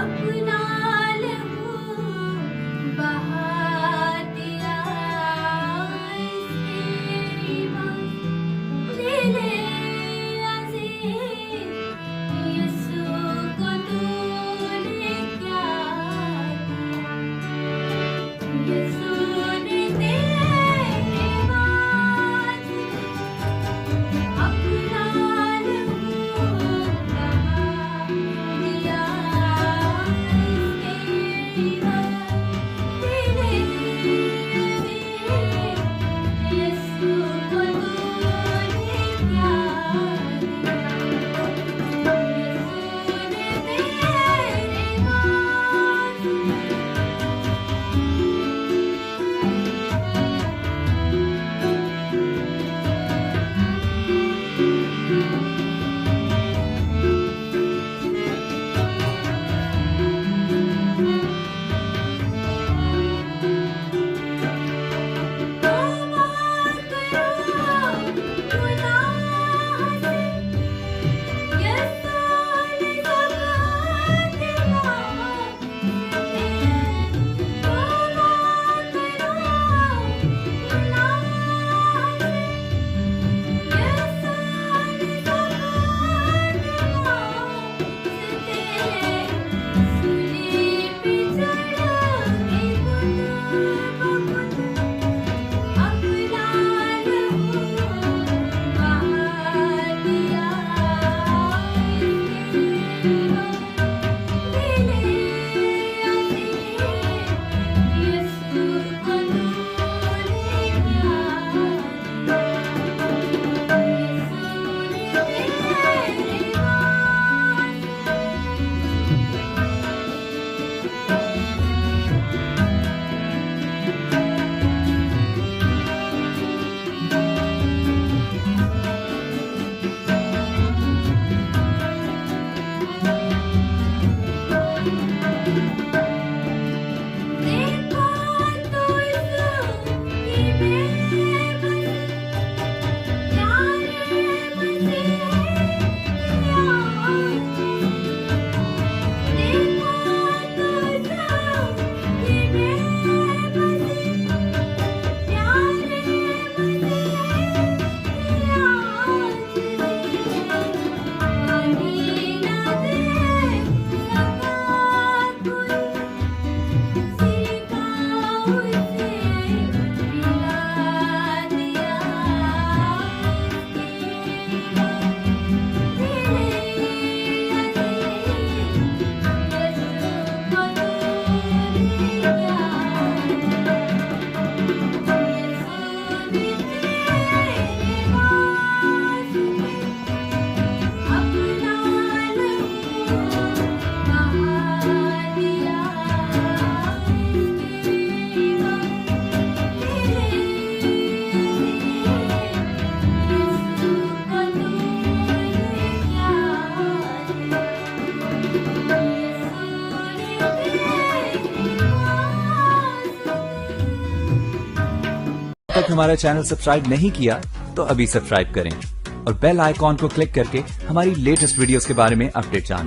अपना लहू बहा दिया तेरी बात ले ले अज़ीज़ यीशु को तूने क्या दिया यीशु ने तेरे वास्ते अपना लहू बहा दिया तेरी बात ले ले अज़ीज़ यीशु को तूने क्या दिया यीशु ने तेरे वास्ते तौबा करो गुनाह से यीशु ने सब दिया तौबा करो गुनाह से यीशु ने सब दिया सूली पे चढ़ के खुद अपना लहू बहा दिया तेरी बात ले ले अज़ीज़ यीशु को तूने क्या दिया यीशु ने तेरे देखो तो यीशु की बेबसी प्यारे मसीह दिया देखो तो यीशु की बेबसी प्यारे मसीह दिया पानी ना दे सका कोई सीखा उसे पिला दिया तेरी बात ले ले अज़ीज़ यीशु को तूने क्या दिया यीशु ने तेरे वास्ते अपना लहू बहा दिया तेरी बात ले ले अज़ीज़ यीशु को तूने क्या दिया यीशु ने तेरे वास्ते तक हमारा चैनल सब्सक्राइब नहीं किया तो अभी सब्सक्राइब करें और बेल आइकॉन को क्लिक करके हमारी लेटेस्ट वीडियोस के बारे में अपडेट जानें।